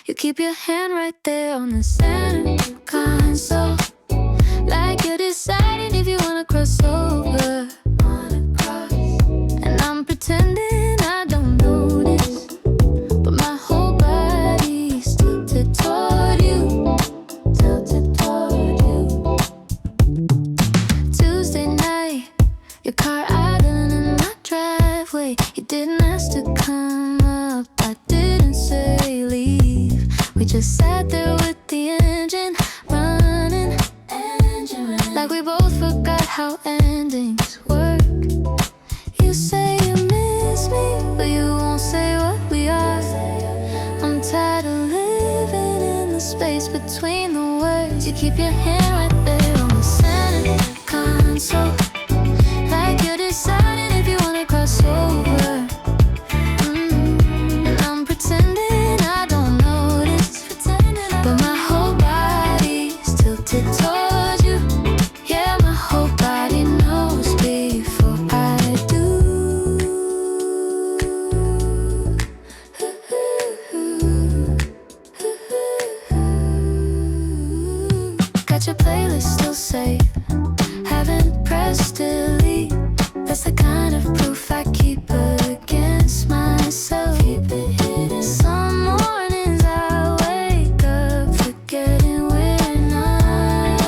You keep your hand right there on the center console, like you're deciding if you wanna cross over. And I'm pretending I don't notice, but my whole body's tilted toward you, tilted toward you. Tuesday night, your car idling in my driveway. You didn't ask to come up, I didn't say leave. We just sat there with the engine running, like we both forgot how endings work. You say you miss me, but you won't say what we are. I'm tired of living in the space between the words. You keep your hand right there on the center console, like you're deciding if you wanna cross over. And I'm pretending I don't notice, but my whole body's tilted towards you. Yeah, my whole body knows before I do. Got your playlist still saved, haven't pressed delete. That's the kind of proof I keep against myself. Some mornings I wake up forgetting we're not.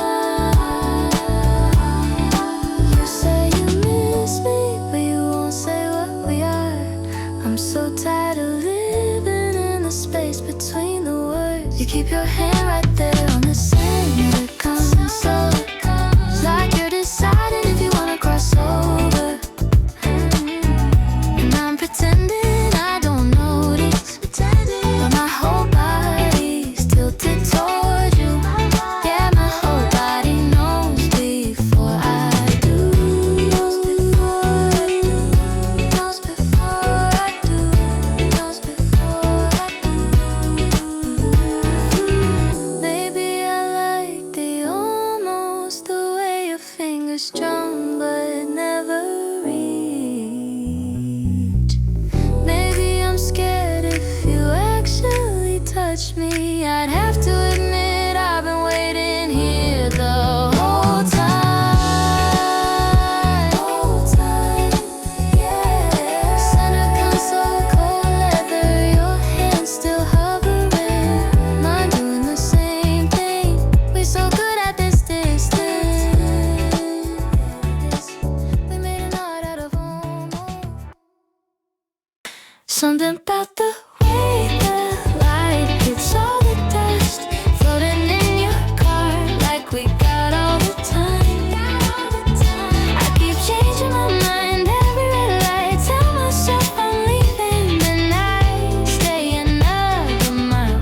You say you miss me, but you won't say what we are. I'm so tired of living in the space between the words. You keep your hand right there on the center console, like you're deciding if you wanna cross over. And I'm pretending I don't notice, but my whole body's tilted toward you. Yeah, my whole body knows before I do. Knows before I do. Knows before I do. Knows before I do. Maybe I like the almost, the way your fingers drum but never reach. Maybe I'm scared if you actually touch me. I'd have to admit I've been waiting here the whole time. Yeah. Center console, cold leather, your hands still hovering. Mine doing the same thing. We're so good at this distance. We made an art out of almost. Something about the way the light hits all the dust, floating in your car like we got all the time. I keep changing my mind every red light. Tell myself I'm leaving, then I stay another mile.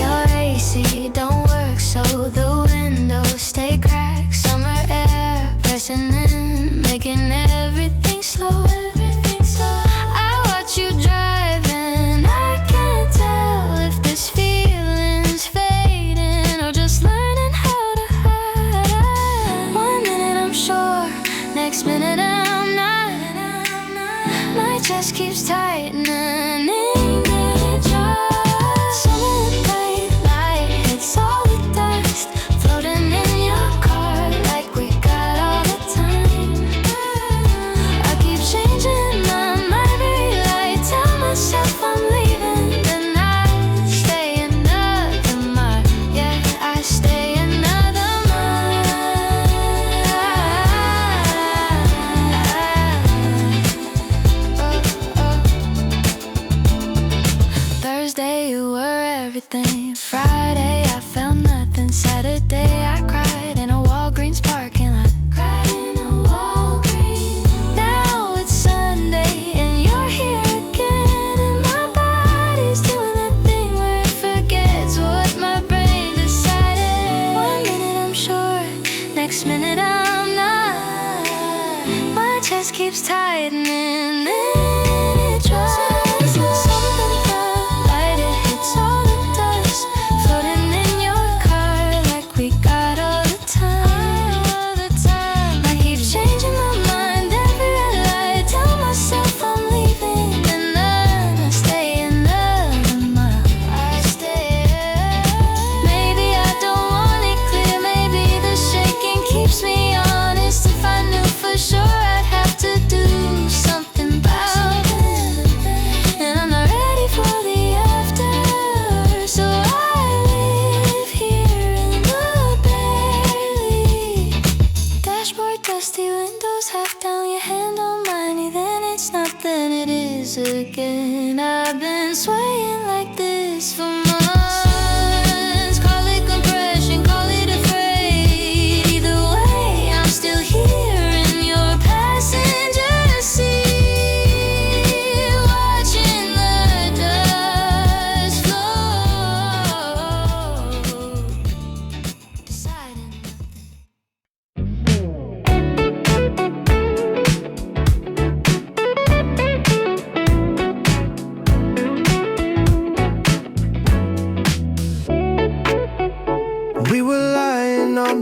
Your AC don't work, so the windows stay cracked. Summer air pressing in, making everything slow. I watch you drive and I can't tell if this feeling's fading or just learning how to hide. One minute I'm sure, next minute I'm not. My chest keeps tightening in the jar. Summer bright light hits all the dust, floating in your car like we got all the time. I keep changing my mind every light. Tell myself I'm leaving, then I stay another mile. Yeah, I stay another mile. Thursday you were everything. Friday I felt nothing. Saturday I cried in a Walgreens parking lot. Now it's Sunday and you're here again, and my body's doing that thing where it forgets what my brain decided. One minute I'm sure, next minute I'm not. My chest keeps tightening, then it dries. Something about light, it hits all the dust, floating in your car like we got all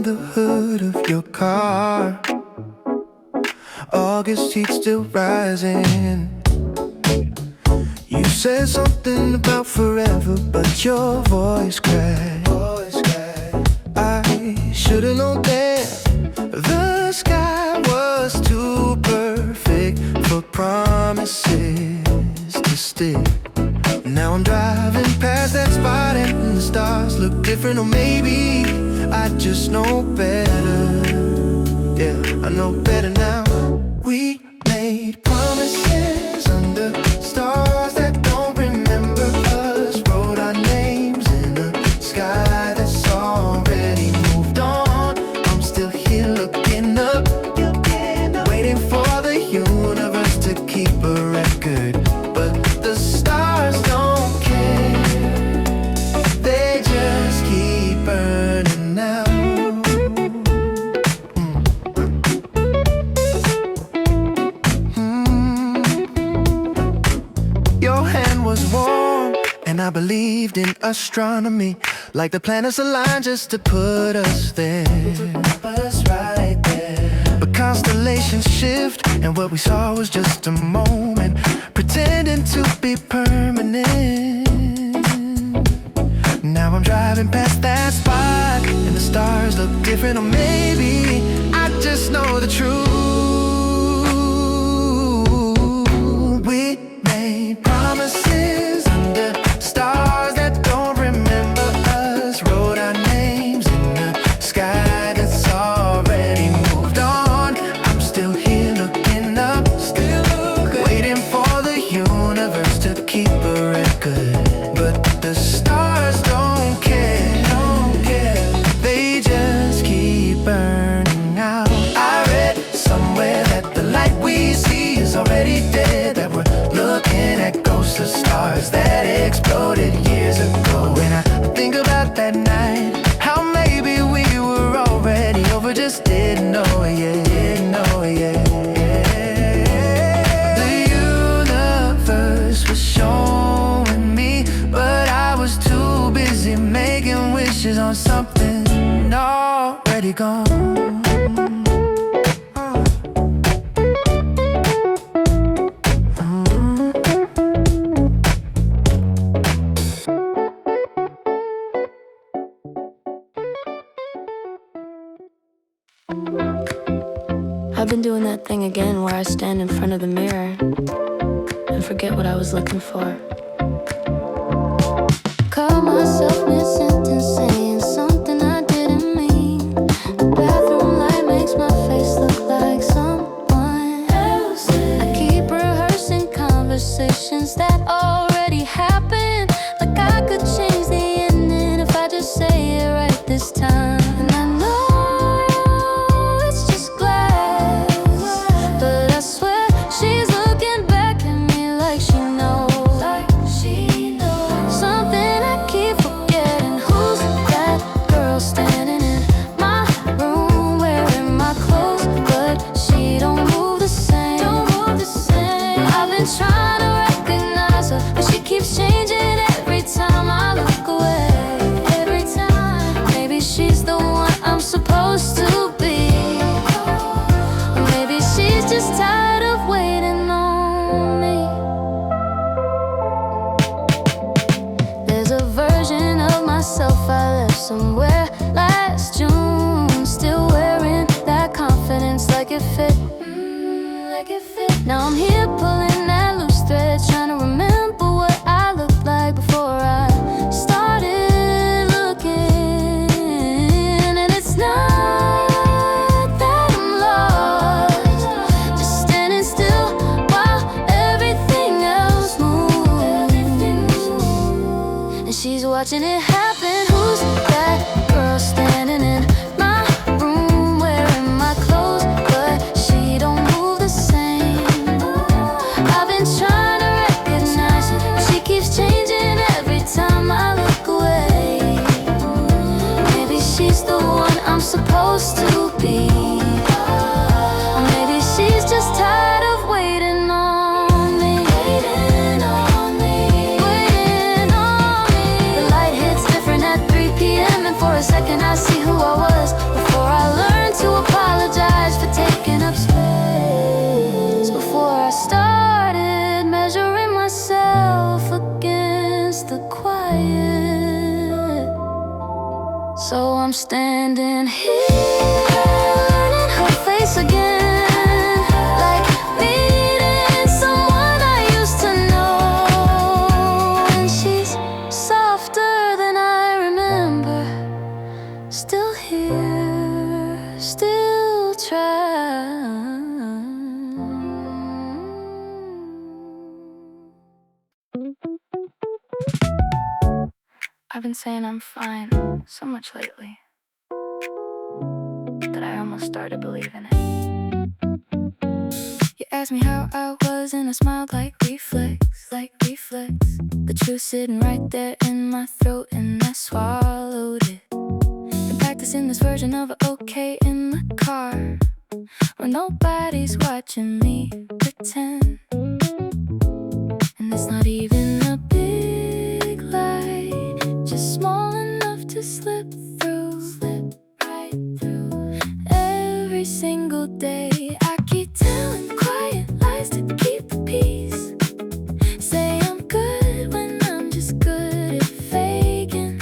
the hood of your car. August heat still rising. You said something about forever, but your voice cracked. I should've known that the sky was too perfect for promises to stick. Now I'm driving past that spot and the stars look different. Or maybe I just know better. Yeah, I know better now. We made promises under stars that don't remember us. Wrote our names in the sky that's already moved on. I'm still here looking up, waiting for the universe to keep a record. But the stars don't care, they just keep burning out. Your hand was warm, and I believed in astronomy, like the planets aligned just to put us there. Right there. But constellations shift, and what we saw was just a moment, pretending to be permanent. Now I'm driving past that spot, and the stars look different. Or maybe I just know the truth. We made promises under stars that don't remember us. Wrote our names in the sky that's already moved on. I'm still here looking up, waiting for the universe to keep a record. But the stars don't care, they just keep burning out. I read somewhere that the light we see is already dead, that we're looking at ghosts of stars that exploded years ago. When I think about that night, how maybe we were already over, just didn't know it yet, The universe was showing me, but I was too busy making wishes on something already gone. I've been doing that thing again where I stand in front of the mirror and forget what I was looking for. Caught myself mid-sentence saying something I didn't mean. The bathroom light makes my face look like someone else. I keep rehearsing conversations that already happened, like I could change the ending if I just say it right this time. And I know it's just glass, but I swear she's looking back at me like she knows. Something I keep forgetting. Who's that girl standing in my room wearing my clothes, but she don't move the same. I've been trying to recognize her, but she keeps changing every time I look away. Every time, maybe she's the one I'm supposed to be. Or maybe she's just tired of waiting on me. There's a version of myself I left somewhere last June, still wearing that confidence like it fit. Now I'm here pulling that loose thread, trying to remember what I looked like before I started looking. And it's not that I'm lost, just standing still while everything else moves. And she's watching it happen. Who's that girl standing in my room wearing my clothes, but she don't move the same? I've been trying to recognize her, but she keeps changing every time I look away. Maybe she's the one I'm supposed to be. Or maybe she's just tired of waiting on me. Waiting on me. The light hits different at 3 p.m. and for a second I see who I was before So I'm standing here, learning her face again, like meeting someone I used to know. And she's softer than I remember, still here, still trying. I've been saying I'm fine so much lately that I almost started believing it. You asked me how I was and I smiled like reflex. The truth sitting right there in my throat and I swallowed it. Been practicing this version of a okay in the car where nobody's watching me pretend. And it's not even a big lie, just small enough to slip right through. Every single day I keep telling quiet lies to keep the peace. Say I'm good when I'm just good at faking.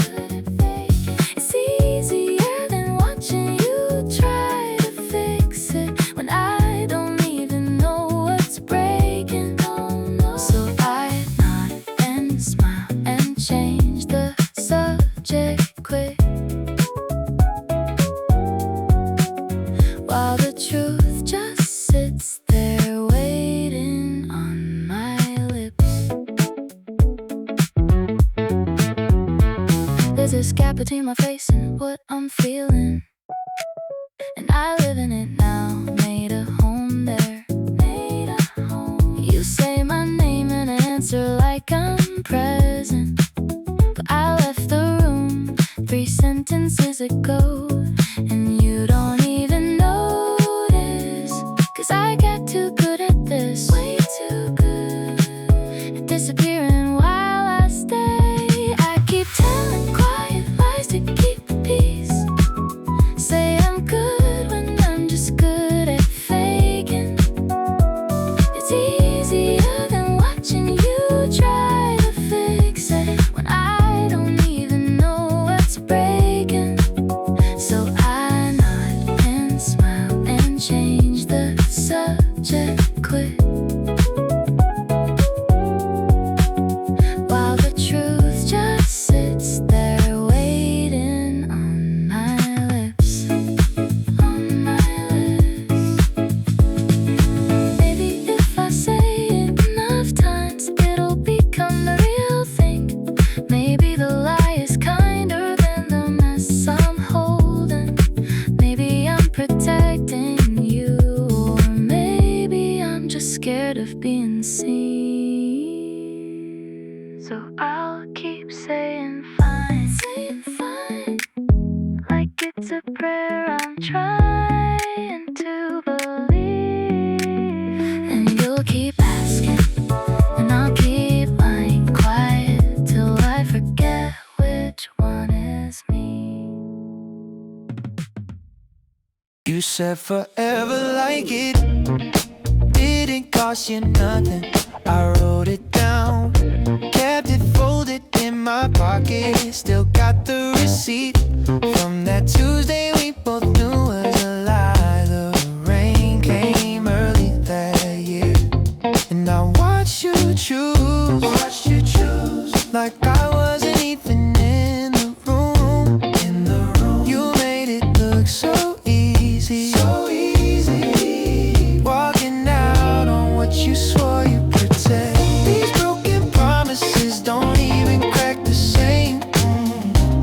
It's easier than watching you try to fix it when I don't even know what's breaking. So I nod and smile and change the subject quick, while the truth just sits there waiting on my lips. There's this gap between my face and what I'm feeling, and I live in it now, made a home there. You say my name and answer like I'm present, but I left the room 3 sentences ago, and you don't even notice, 'cause I got too good at this, way too good at disappearing while I stay. I keep telling quiet lies to keep the peace. Say I'm good when I'm just good at faking. It's easier than watching you try to fix it when I don't even know what's breaking. So I nod and smile and change the subject quick, while the truth just sits there waiting on my lips. On my lips. Maybe if I say it enough times, it'll become the real thing. Maybe the lie is kinder than the mess I'm holding. Maybe I'm protecting you, or maybe I'm just scared of being seen. So I'll keep saying fine, like it's a prayer I'm trying to believe. And you'll keep asking, and I'll keep lying quiet till I forget which one is me. You said forever like it didn't cost you nothing. I wrote it down, kept it folded in my pocket. Still got the receipt from that Tuesday we both knew was a lie. The rain came early that year, and I watched you choose like I wasn't even in the room. You made it look so easy, walking out on what you swore you protect. These broken promises don't even crack the same.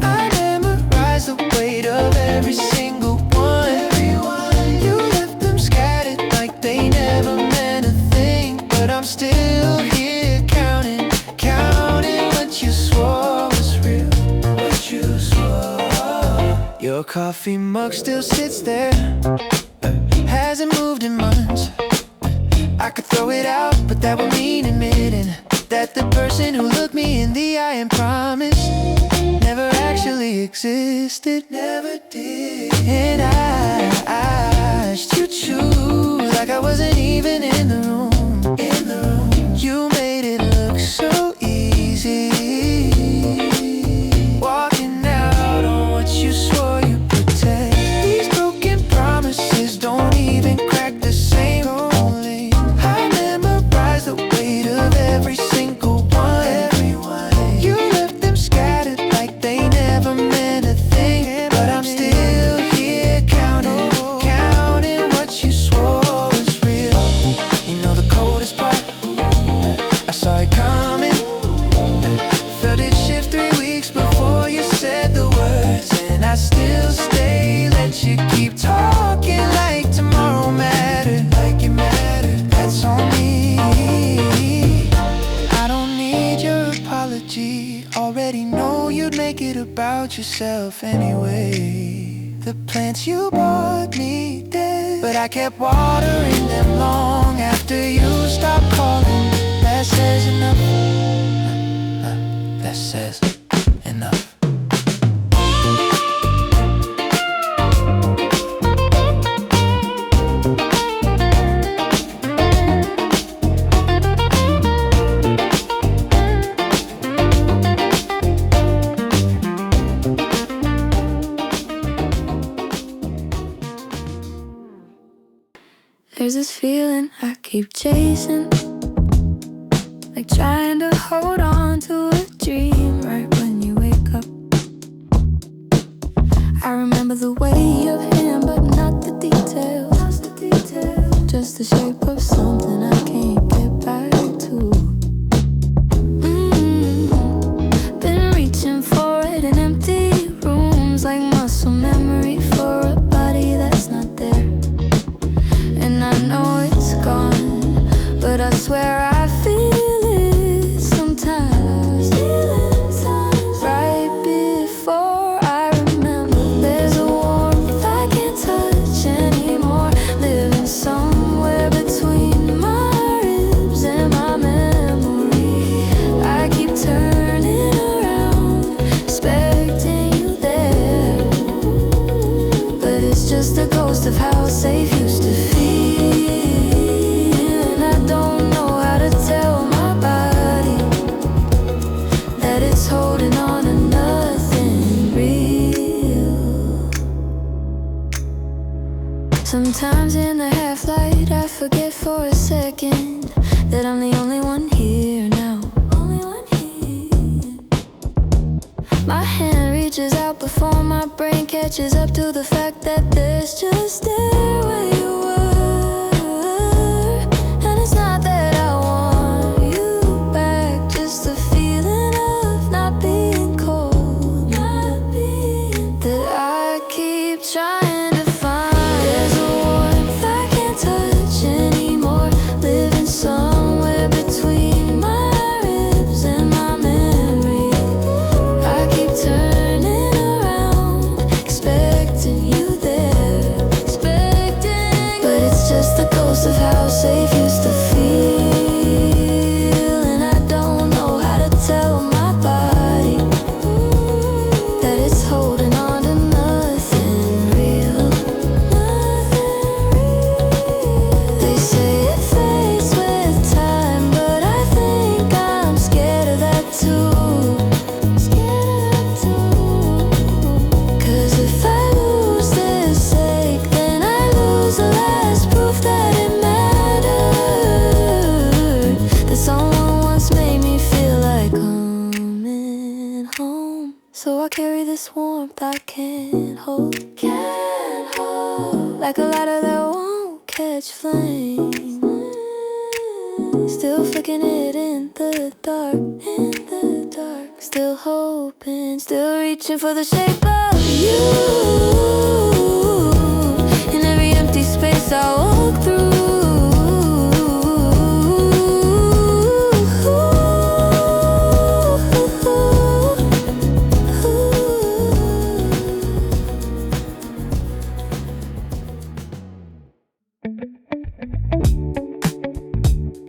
I memorized the weight of every single one. You left them scattered like they never meant a thing, but I'm still here counting what you swore was real. Your coffee mug still sits there, hasn't moved in months. I could throw it out, but that would mean admitting that the person who looked me in the eye and promised never actually existed. Never did. And I asked you choose like I wasn't even in the room. You made it look so easy, walking out on what you swore already know you'd make it about yourself anyway. The plants you bought me dead, but I kept watering them long after you stopped calling. That says enough. That says enough. There's this feeling I keep chasing, like trying to hold on to a dream right when you wake up. I remember the way of him, but not the details. Just the shape of something I can't get back to. Been reaching for it in empty rooms, like muscle memory for a body that's not there. And I know it's gone, but I swear I feel it sometimes. Right before I remember, there's a warmth I can't touch anymore, living somewhere between my ribs and my memory. I keep turning around, expecting you there, but it's just a ghost of how safe used to feel. And I don't know how to tell my body that it's holding on to nothing real. Sometimes in the half light I forget for a second that I'm the only one here now. My hand reaches out before my brain catches up to the fact that there's just there where you were. And it's not that I want you back, just the feeling of not being cold, that I keep trying to find. There's a warmth I can't touch anymore, living somewhere between my ribs and my memory. I keep turning around, expecting you there, but it's just the ghost of how safe used to feel. And I don't know how to tell my body that it's holding on to nothing real. They say it fades with time, but I think I'm scared of that too. 'Cause if I lose this ache, then I lose the last proof that it mattered, that someone once made me feel like coming home. So I carry this warmth I can't hold, like a lighter that won't catch flame, still flicking it in the dark, still hoping, still reaching for the shape of you in every empty space I walk through.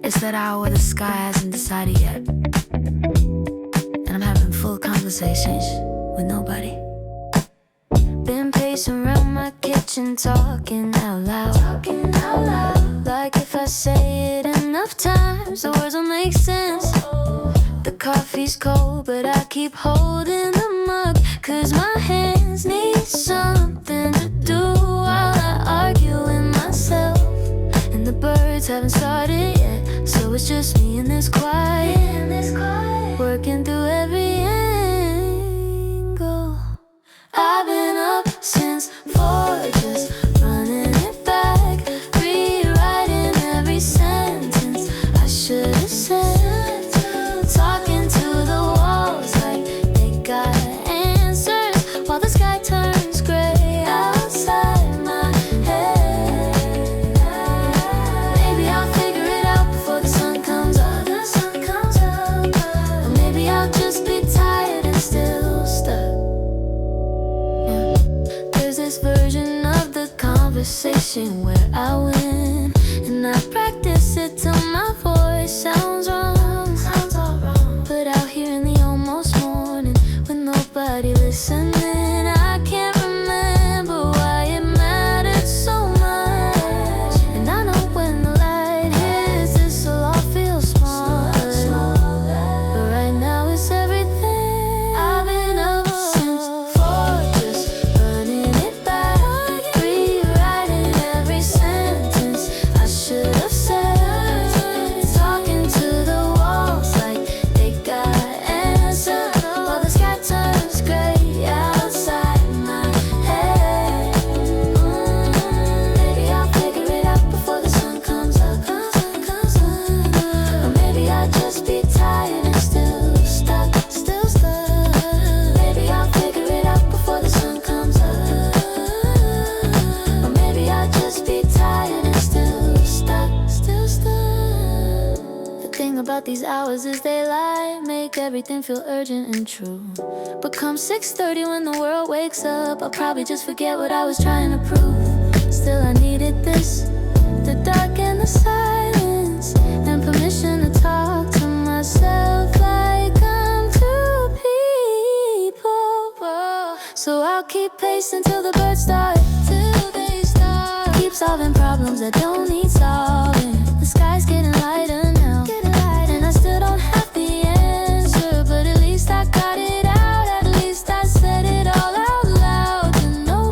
It's that hour where the sky hasn't decided yet, and I'm having full conversations with nobody. Been pacing around my kitchen, talking out loud, like if I say it enough times, the words will make sense. The coffee's cold, but I keep holding the mug, 'cause my hands need something to do while I argue with myself. And the birds haven't started yet, so it's just me in this quiet, working through every angle. I've been up since 4, just running it back, rewriting every sentence I should have said, talking to the walls like they got answers, while the sky turns gray outside my head. Maybe I'll figure it out before the sun comes up, or maybe I'll just be still stuck. Yeah. There's this version of the conversation where I win, and I practice it till my voice sounds wrong. Sounds all wrong. But out here in the almost morning, with nobody listening, I can't remember why it mattered so much. And I know when the light hits, this will all feel small. But right now it's everything. I've been up since 4, just running it back, rewriting every sentence I should have said, talking to the walls like they got answers, while the sky turns gray outside my head. Maybe I'll figure it out before the sun comes up. Or maybe I'll just be tired and still stuck. Maybe I'll figure it out before the sun comes up. Or maybe I'll just be tired and still stuck. The thing about these hours is they lie, make everything feel urgent and true. But come 6:30 when the world wakes up, I'll probably just forget what I was trying to prove. Still I needed this, the dark and the silence, and permission to talk to myself like I'm two people. So I'll keep pacing till the birds start, till they start. Keep solving problems that don't need solving. The sky's getting lighter now, and I still don't have the answer, but at least I got it out. At least I said it all out loud, you know.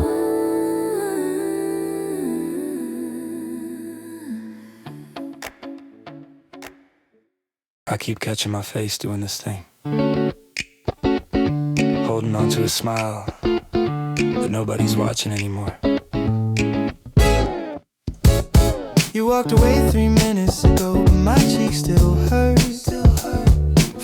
I keep catching my face doing this thing, holding on to a smile that nobody's watching anymore. You walked away 3 minutes ago, but my cheek still hurts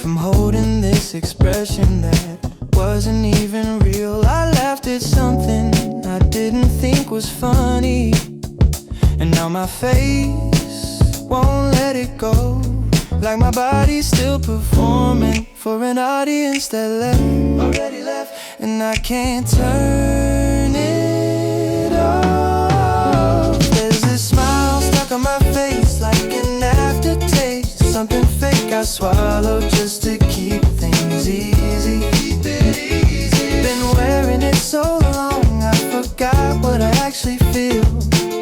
from holding this expression that wasn't even real. I laughed at something I didn't think was funny, and now my face won't let it go. Like my body's still performing for an audience that already left, and I can't turn it off. There's this smile stuck on my face like an aftertaste, something fake I swallow just to keep things easy. Been wearing it so long I forgot what I actually feel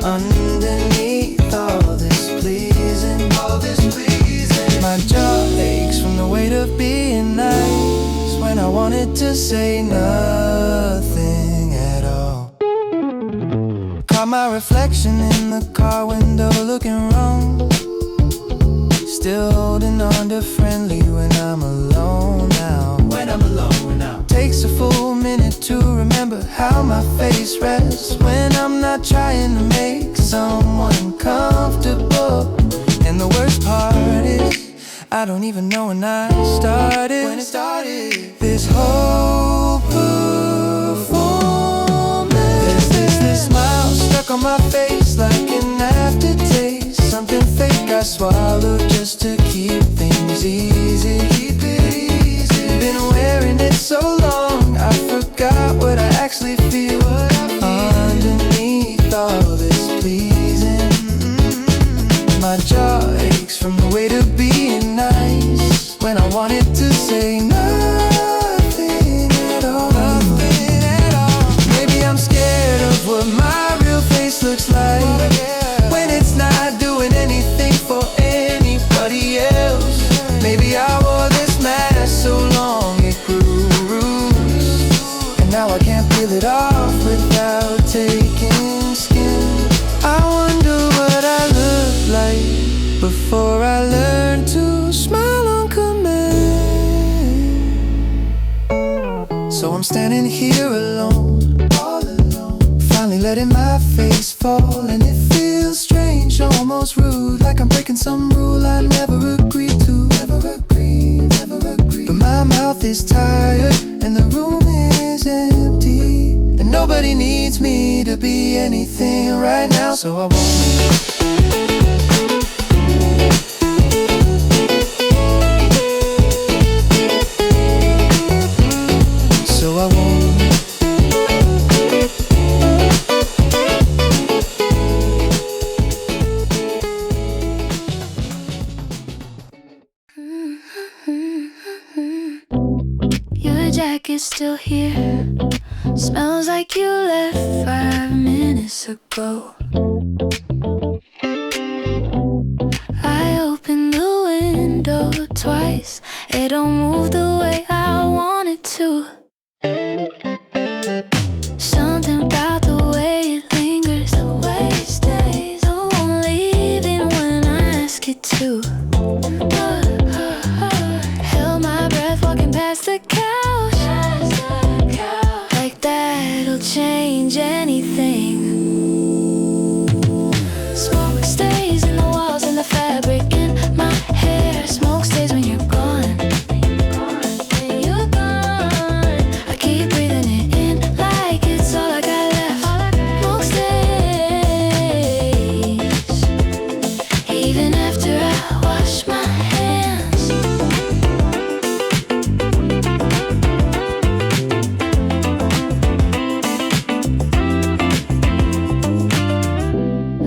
underneath all this pleasing. My jaw aches from the weight of being nice when I wanted to say nothing at all. Caught my reflection in the car window looking wrong, still holding on to friendly when I'm alone now. Takes a full minute to remember how my face rests when I'm not trying to make someone comfortable. And the worst part is I don't even know when it started. This whole performance. There's this smile stuck on my face like an aftertaste, something fake I swallow just to keep things easy. Been wearing it so long I forgot what I actually feel underneath all this pleasing. My jaw aches from the weight of being nice when I wanted to say nothing at all. Maybe I'm scared of what my real face looks like when it's not doing anything for anybody else. Maybe I wore this mask so long it grew roots, and now I can't peel it off without taking skin. I wonder what I look like before I learn to smile on command. So I'm standing here alone, all alone, finally letting my face fall, and it feels strange, almost rude, like I'm breaking some rule I never agreed to. But my mouth is tired and the room is empty, and nobody needs me to be anything right now, so I won't. jacket's still here. Smells like you left 5 minutes ago. I opened the window twice. It don't move the way I want it to. Something about the way it lingers, the way it stays. Oh, won't leave it when I ask it to. Held my breath walking past the couch. Like that'll change anything. Smoke stays in the walls and the fabric in my hair. Smoke stays when you're gone. When you're gone, I keep breathing it in like it's all I got left. Smoke stays even after I wash my hands.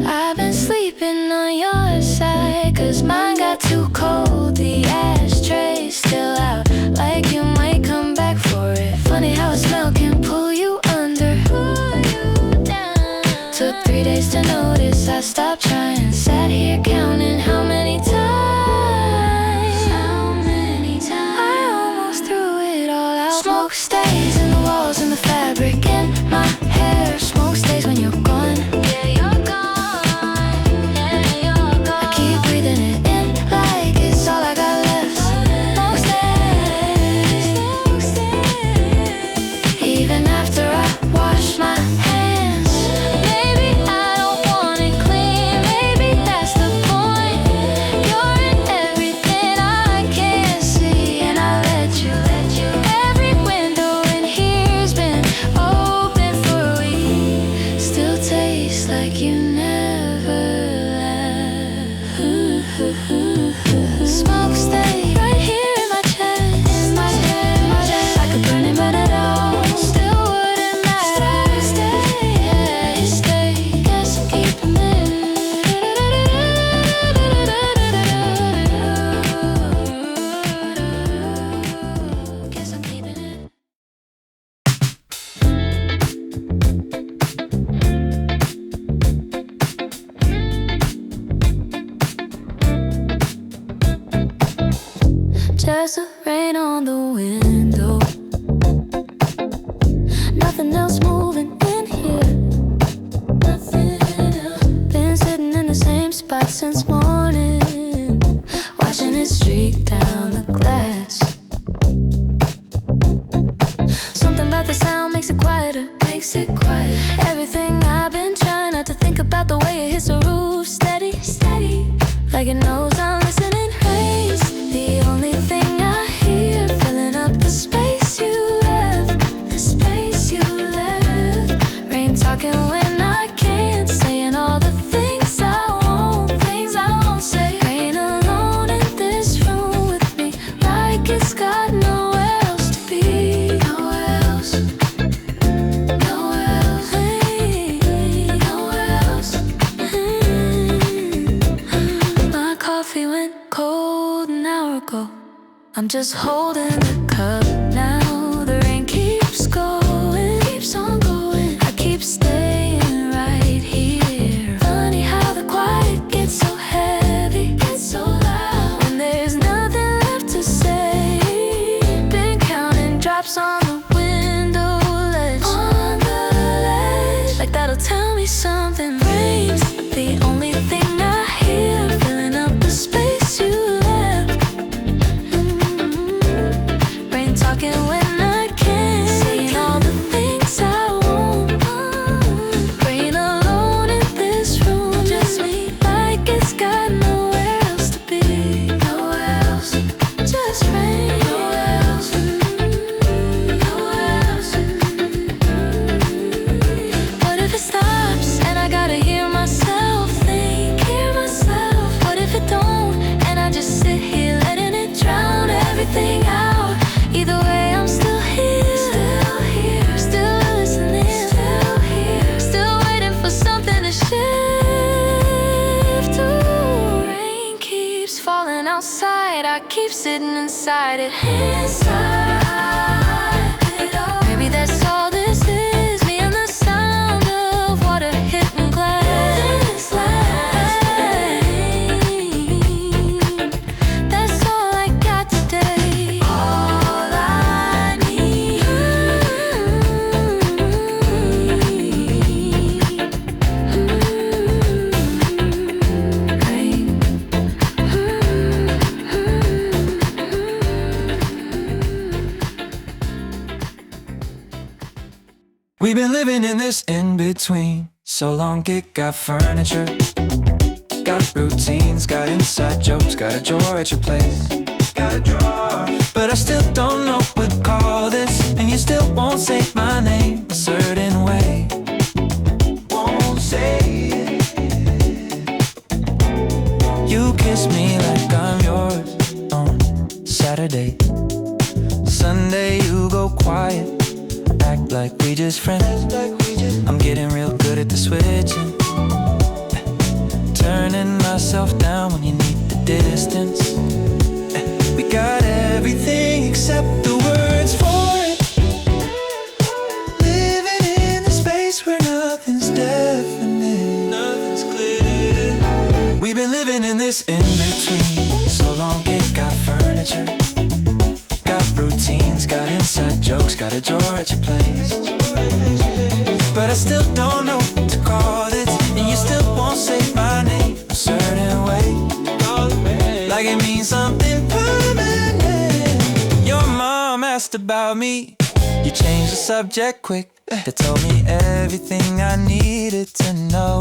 I've been sleeping on your side, 'cause mine got too cold. The ashtray's still out, like you might come back for it. Funny how a smell can pull you under, pull you down. Took 3 days to notice, I stopped trying. Sat here counting how many times I almost threw it all out. Smoke stays in the walls and the fabric in my hair. Smoke stays when you're gone. Yeah, you're gone. Yeah, you're gone. I keep breathing it in like it's all I got left. Smoke stays even after I wash my hands. Maybe I don't want it clean. Maybe that's the point. You're in everything I can't see, and I let you. Every window in here's been open for a week. Still tastes like you never left. Smoke stay right here in my chest. I could burn it all. Still wouldn't matter. Stay. Guess I'm keeping it. Guess I'm keeping it. Just the rain on the window. Nothing else moving in here. Nothing else. Been sitting in the same spot since morning, watching it streak down the glass. Something about the sound makes it quieter. Everything I've been trying not to think about, the way it hits the roof, steady, like it knows I'm listening. Rain's the only thing I hear, filling up the space you left. Rain talking when I can't, saying all the things I won't say. Rain alone in this room with me, like it's got nowhere else to be. Nowhere else. My coffee went cold an hour ago. I'm just holding the cup now. The rain keeps going, keeps on going. I keep staying right here. Funny how the quiet gets so heavy, gets so loud, when there's nothing left to say. Been counting drops on the window ledge, like that'll tell me something. Rain's the only thing I hear, filling up the space you left. Rain talking when I can't, saying all the things I won't. Rain alone in this room, just me, like it's got nowhere else to be. Nowhere else. Just rain. Nowhere else. What if it stops and I gotta hear myself think? What if it don't and I just sit here letting it drown everything out? Either way, I'm still here, still listening, still waiting for something to shift. Ooh, rain keeps falling outside, I keep sitting inside it. Inside. We've been living in this in-between so long it got furniture, got routines, got inside jokes, got a drawer at your place, got a drawer. But I still don't know what to call this, and you still won't say my name a certain way. Won't say it. You kiss me like I'm yours on Saturday. Sunday you go quiet, act like we just friends. I'm getting real good at the switching, turning myself down when you need the distance. We got everything except the words for it. Living in a space where nothing's definite, nothing's clear. We've been living in this in-between so long it got furniture, got routines, got inside jokes, got a drawer at your place. But I still don't know what to call this, and you still won't say my name a certain way, like it means something permanent. Your mom asked about me, you changed the subject quick. They told me everything I needed to know,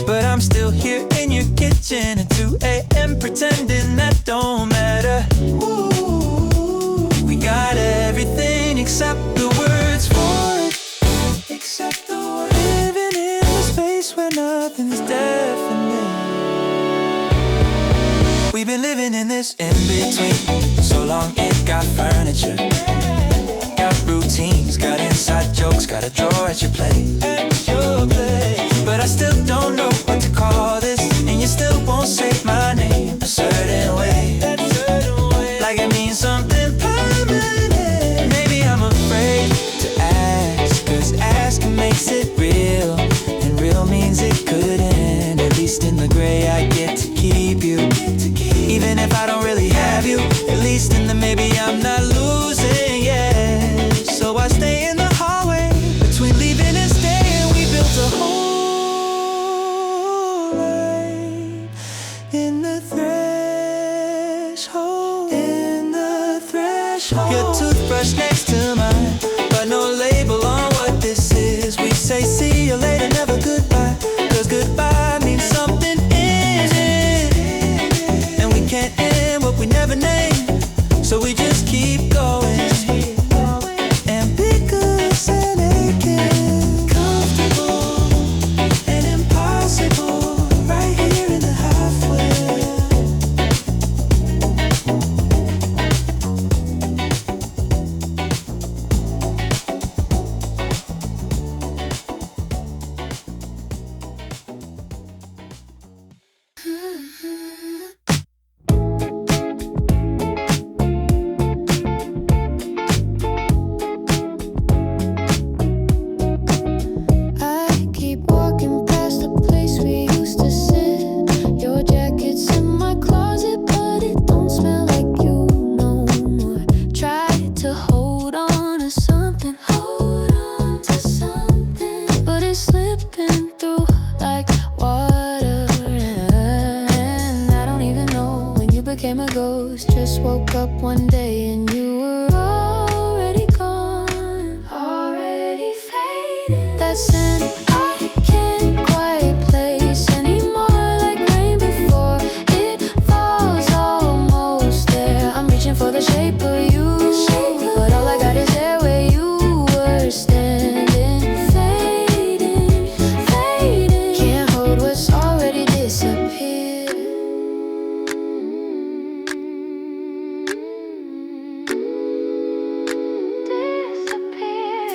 but I'm still here in your kitchen at 2 a.m. pretending that don't matter. Ooh, we got everything except the words for it. Except the words. Living in a space where nothing's definite. We've been living in this in-between so long it got furniture, got routines, got inside jokes, got a drawer at your place. But I still don't know what to call this, and you still won't say my name a certain way, like it means something permanent. Maybe I'm afraid to ask, 'cause asking makes it real, and real means it could end. At least in the gray I get to keep you, even if I don't really have you. At least in the maybe I'm not losing, yeah. So I stay in the hallway between leaving and staying. We built a hole right in the threshold, in the threshold. Your toothbrush next to mine, but no label on what this is. We say see you later, never goodbye, 'cause goodbye means something in it, and we can't end what we never named, so we just keep going. Ambiguous and aching, comfortable and impossible, right here in the halfway. I keep walking past the place we used to sit. Your jacket's in my closet, but it don't smell like you no more. Try to hold on to something, but it's slipping through like water. And I don't even know when you became a ghost. Just woke up one day and you were already gone, already faded. That scent I can't quite place anymore, like rain before it falls, almost there. I'm reaching for the shape of you, but all I got is there where you were standing. Fading, fading, can't hold what's already disappeared.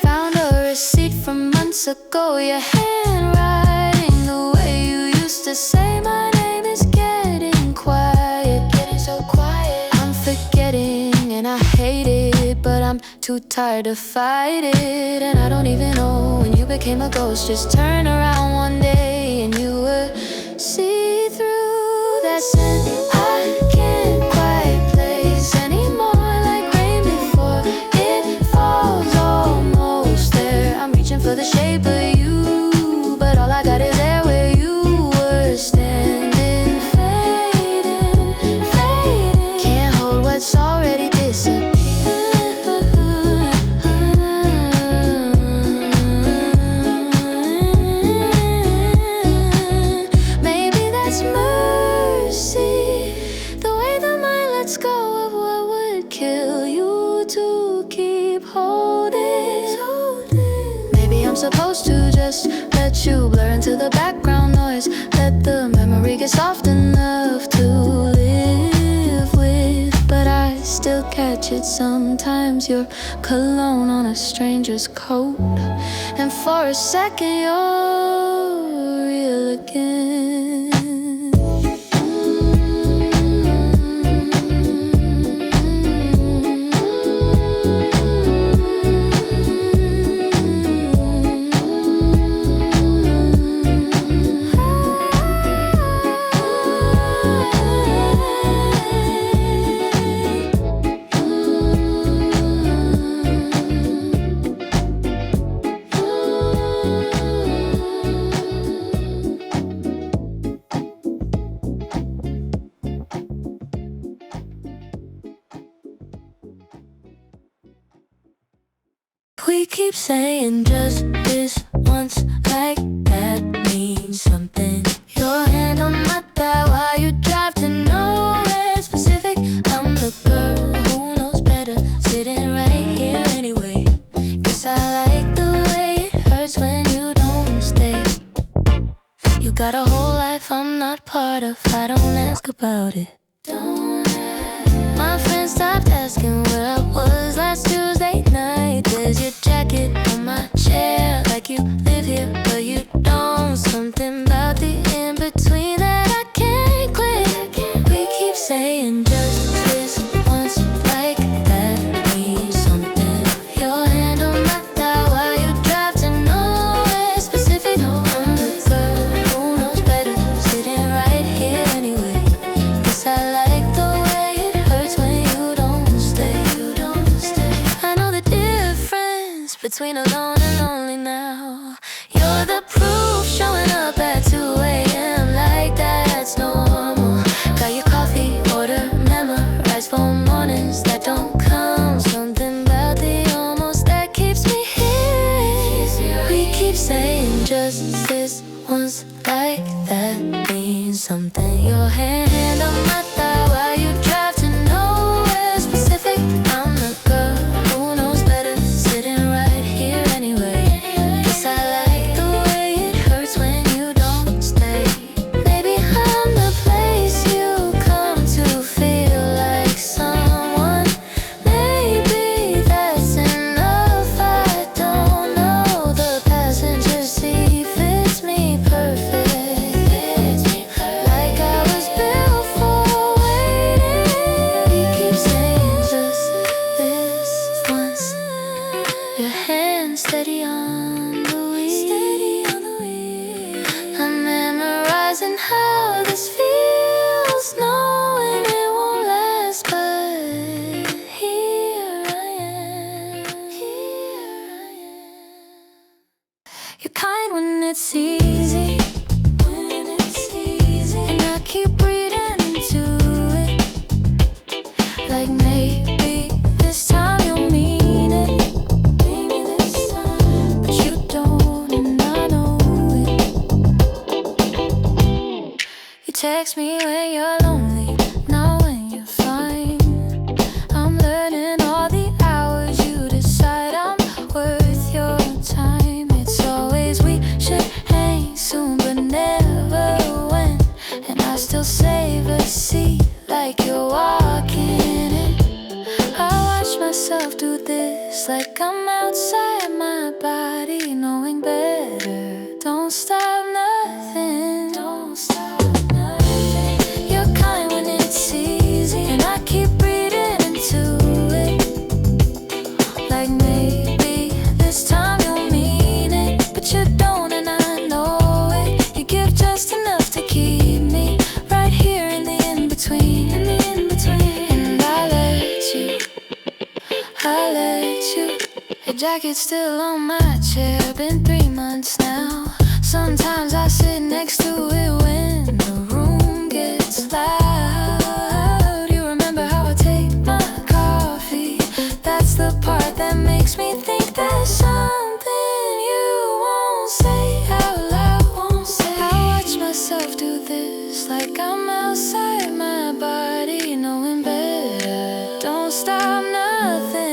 Found a receipt from months ago, your handwriting, the way you used to say my name is getting quiet, getting so quiet. I'm forgetting and I hate it, but I'm too tired to fight it. And I don't even know when you became a ghost. Just turn around one day and you would see through that scent I can't quite place anymore, like rain before it falls, almost there. I'm reaching for the shape of you, but all I got is there where you were standing. Fading, fading, can't hold what's already disappeared. keep holding. Maybe I'm supposed to just let you blur into the background noise. Let the memory get soft enough to live with. But I still catch it sometimes. Your cologne on a stranger's coat. And for a second you're real again. We keep saying just this once, like that means something. Your hand on my thigh while you drive to nowhere specific. I'm the girl who knows better, sitting right here anyway. Guess I like the way it hurts when you don't stay. You got a whole life I'm not part of, I don't ask about it. Don't ask. My friends stopped asking where I was last Tuesday night. There's your jacket on my chair, like you live here, but you don't. Something about the in-between that I can't quit. We keep saying just this once, like that means something. Your hand on my thigh while you drive to nowhere specific. I'm the girl who knows better, sitting right here anyway. Guess I like the way it hurts when you don't stay. You don't stay. I know the difference between alone and lonely now. You're the proof, showing up at 2 a.m. like that's normal. Got your coffee order memorized for mornings that don't come. Something about the almost that keeps me here. We keep saying just this once, like that means something. Your hand on my thigh while you drive to nowhere specific. I'm the girl who knows better, sitting right here anyway. Guess I like the way it hurts when you don't stay. Maybe I'm the place you come to feel like someone. Maybe that's enough, I don't know. The passenger seat fits me perfect. Like I was built for waiting. We keep saying just this once. Your hand steady on the wheel. I'm memorizing how this feels, knowing it won't last, but here I am. You're kind when it's easy, and I keep reading into it. Like maybe this time you'll mean it. But you don't, and I know it. You text me when you're lonely, not when you're fine. I'm learning all the hours you decide I'm worth your time. It's always we should hang soon, but never when. And I still save a seat like you're walking in. I watch myself do this like I'm outside my body, knowing better. Don't stop nothing. Don't stop nothing. You're kind when it's easy, and I keep reading into it. Like maybe this time you'll mean it, but you don't, and I know it. You give just enough to keep me right here in the in-between. And I let you. Your jacket's still on my chair, been 3 months now. Sometimes I sit next to it when the room gets loud. You remember how I take my coffee? That's the part that makes me think there's something you won't say out loud. I watch myself do this like I'm outside my body, knowing better. Don't stop nothing.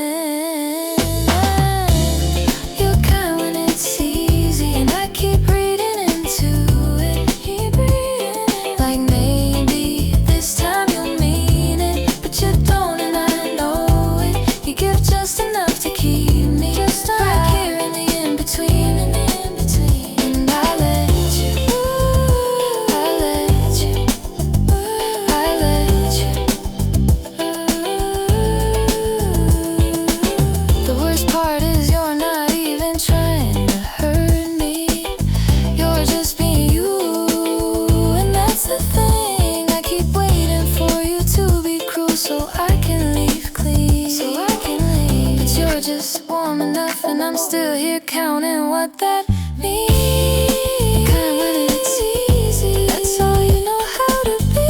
You're just warm enough and I'm still here counting what that means. Kind when it's easy, that's all you know how to be.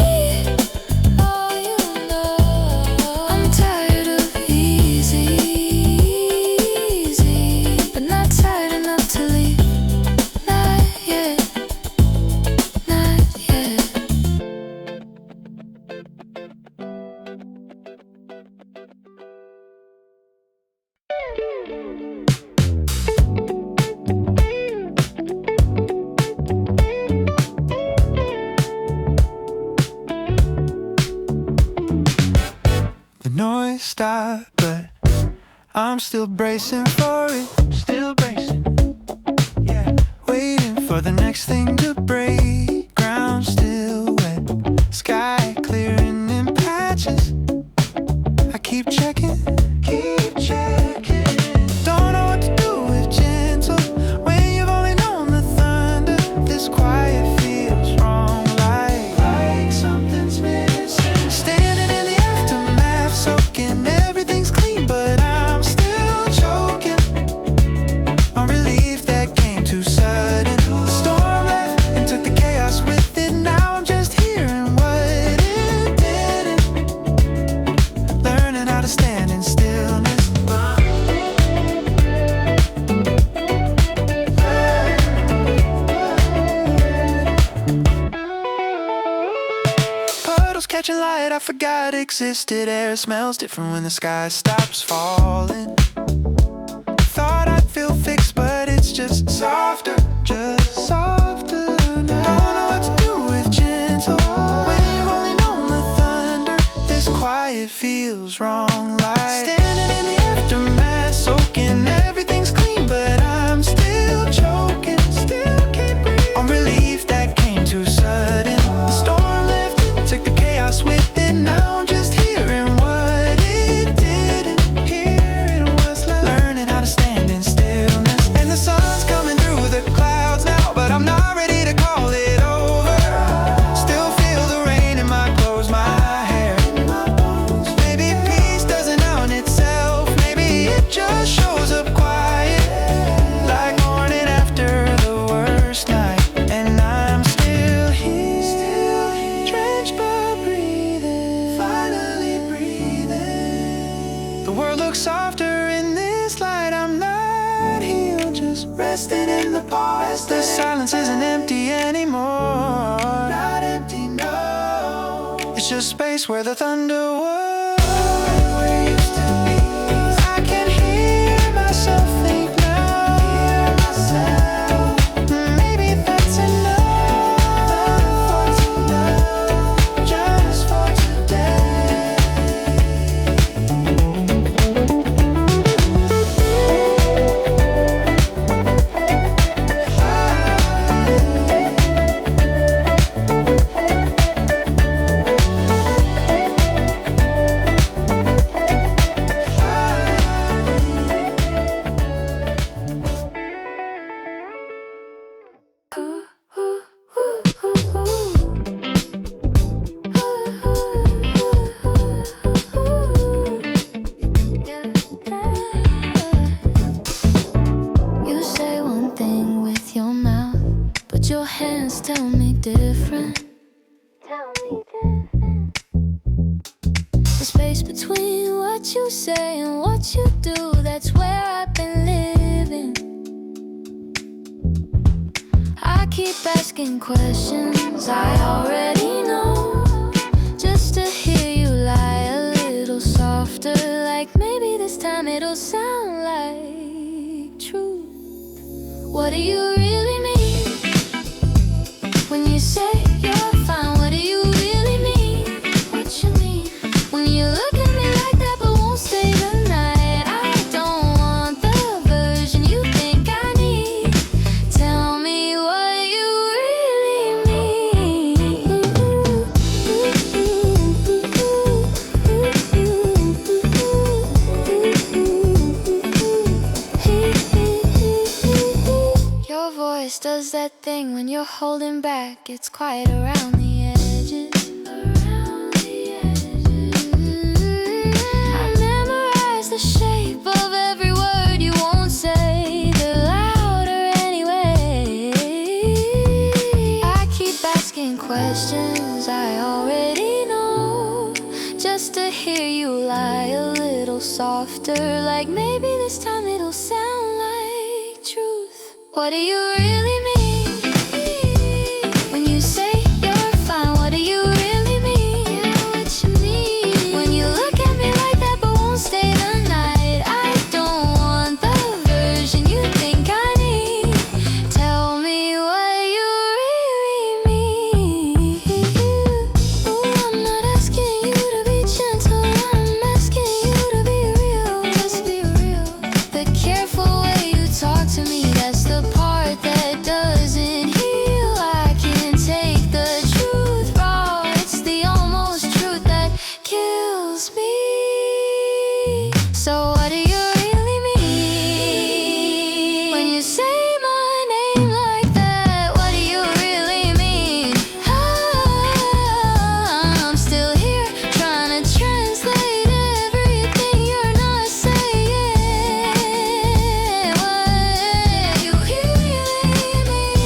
All you know. I'm tired of easy, but not tired enough to leave. Not yet, not yet. The noise stopped, but I'm still bracing for it. Still bracing, yeah. Waiting for the next thing to break. Ground still wet, sky clearing in patches. I keep checking, keep checking. Don't know what to do with gentle when you've only known the thunder. This quiet feels wrong, like something's missing. Standing in the aftermath, soaking everything's clean, but I'm still choking on relief that came too sudden. The storm left and took the chaos with it. Now I'm just hearing what it didn't. Learning how to stand in stillness. Puddles catching light I forgot existed. Air smells different when the sky stops falling. Thought I'd feel fixed, but it's just softer, just softer now. Don't know what to do with gentle when you've only known the thunder. This quiet feels wrong, like standing in the aftermath, soaking everything's clean, but I'm still choking, still can't breathe on relief that came too sudden. The storm lifted, took the chaos with it. Now I'm just hearing what it didn't. Hearing what's left, learning how to stand in stillness. And the sun's coming through the clouds now, but I'm not ready to call it over. Still feel the rain in my clothes, my hair. Maybe peace doesn't own itself. Maybe it just shows up quiet, like morning after the worst night. And I'm still here, drenched but breathing, finally breathing. The world looks softer in this light. I'm not healed, just resting in the pause. The silence isn't empty anymore. Not empty, no. It's just space where the thunder was. Where it used to be. I can hear myself think now. Hear myself. Maybe that's enough for tonight, just for today. You say one thing with your mouth, but your hands tell me different. The space between what you say and what you do, that's where I've been living. I keep asking questions I already know, just to hear you lie a little softer. Like maybe this time it'll sound like truth. What do you really mean when you say you're fine? What do you really mean? What you mean when you look at me like that but won't stay the night? I don't want the version you think I need. Tell me what you really mean. Your voice does that thing when you're holding back. It's quiet around the edges. I memorize the shape of every answer, like maybe this time it'll sound like truth. What do you really mean when you say you're fine? What do you really mean? Yeah, what you mean when you look at me like that but won't stay the night? I don't want the version you think I need. Tell me what you really mean. Ooh, I'm not asking you to be gentle, I'm asking you to be real. Just be real. The careful way you talk to me, that's the part that doesn't heal. I can't take the truth raw. It's the almost truth that kills me. So what do you really mean when you say my name like that? What do you really mean? I'm still here trying to translate everything you're not saying. What you really mean?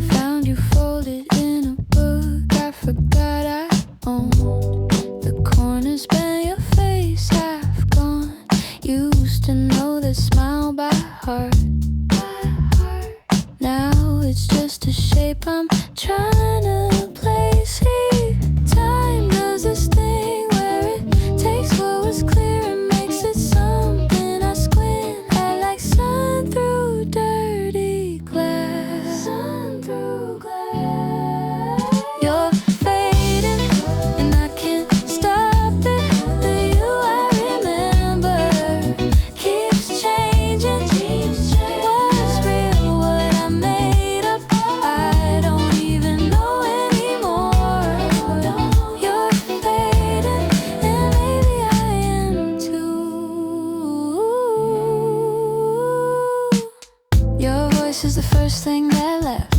Found you folded in a book I forgot I owned. The corners bent, your face half gone. Used to know the smile by heart. Now it's just a shape I'm trying to place. See, time does this thing where it takes what was clear and makes it something I squint at, like sun through dirty glass. Sun through glass. You're fading and I can't stop it. The you I remember keeps changing. What's real, what I made up, I don't even know anymore. You're fading and maybe I am too. Your voice is the first thing that left.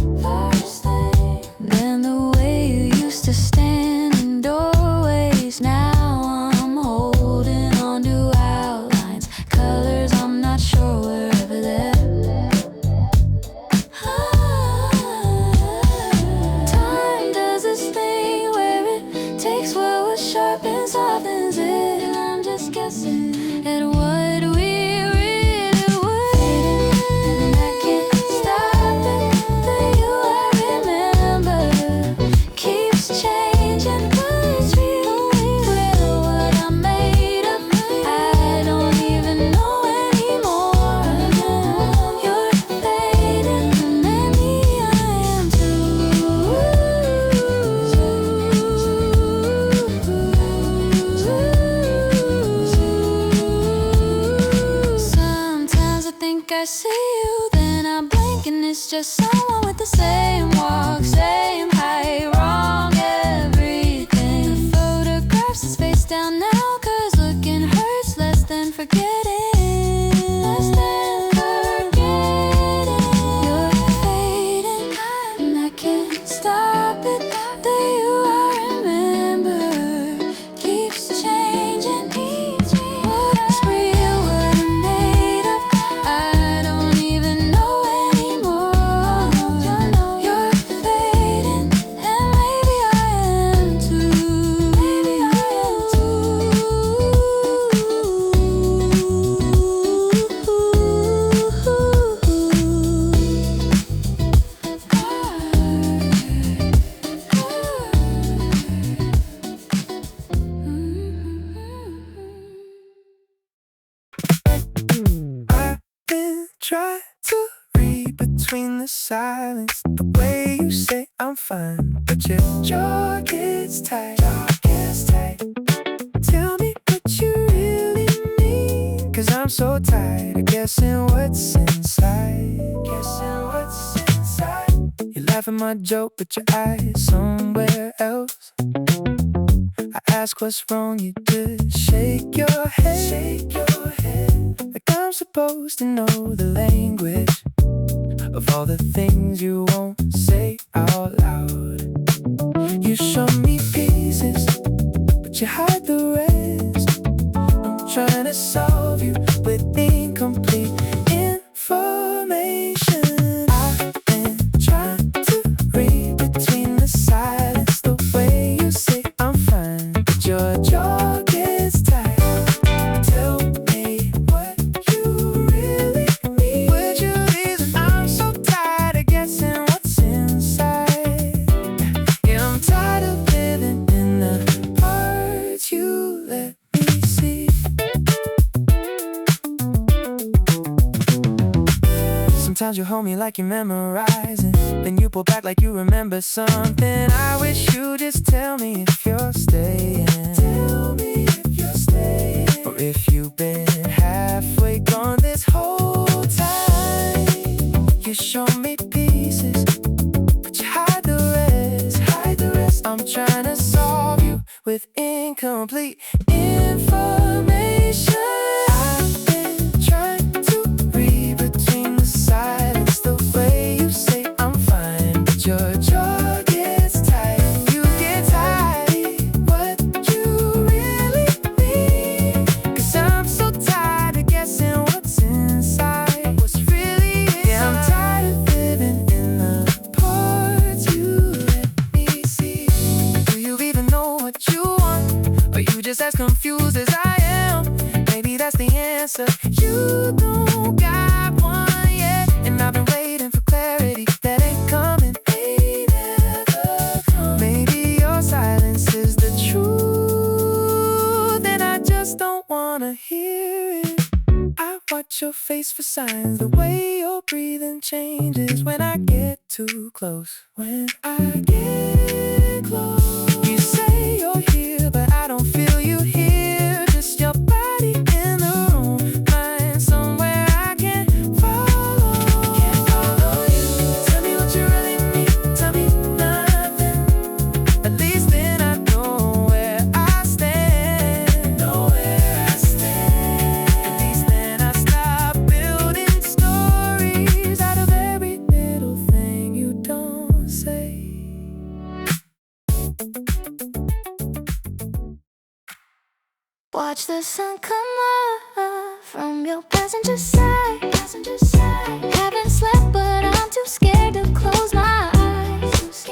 Then the way you used to stand in doorways. Now I'm holding on to outlines, colors I'm not sure were ever there. Time does this thing where it takes what was sharp and softens it. And I'm just guessing at what we really were. And I can't stop it. The you I remember keeps changing. What's real, what I made up, I don't even know anymore. You're fading and maybe I am too. Sometimes I think I see you, then I blink and it's just someone with the same walk, same height, wrong everything. The photographs is face down now, 'cause looking hurts less than forgetting. Less than forgetting. You're fading and I can't stop it. The you I remember keeps changing. What's real, what I made up, I don't even know anymore. You're fading and maybe I am too. Maybe I am I've been trying to read between the silence, the way you say I'm fine, but your jaw gets tight. Tell me what you really mean, 'cause I'm so tired of guessing what's inside. You laugh at my joke, but your eyes somewhere else. I ask what's wrong, you just shake your head. Like I'm supposed to know the language of all the things you won't say out loud. You show me pieces, but you hide the rest. I'm trying to solve you with incomplete information. I've been trying to read between the silence, the way you say I'm fine, but your jaw gets tight. Tell me what you really need. Would you reason I'm so tired of guessing what's inside? Yeah, I'm tired of living in the parts you let me see. Sometimes you hold me like you're memorizing, then you pull back like you remember something. I wish you just tell me if you're staying. Tell me if you're staying, or if you've been halfway gone this whole time. You show me pieces, but you hide the rest. I'm trying to solve you with incomplete information. I've been trying to read between the silence, the way you say I'm fine, but your jaw gets tight. You get tight, what you really need. 'Cause I'm so tired of guessing what's inside, what's really is. Yeah, I'm tired of living in the parts you let me see. Do you even know what you want? Or you just as confused as I am? Maybe that's the answer. You don't got one yet, and I've been waiting for clarity that ain't coming. Ain't never come. Maybe your silence is the truth, and I just don't wanna hear it. I watch your face for signs, the way your breathing changes when I get too close. When I get close, you say you're here, but I don't feel you here. Just your body in the room, mine somewhere I can't follow. Can't follow you. Tell me what you really need. Tell me nothing. At least then I know where I stand. Know where I stand. At least then I stop building stories out of every little thing you don't say. Watch the sun come up from your passenger side. Haven't slept, but I'm too scared to close my eyes.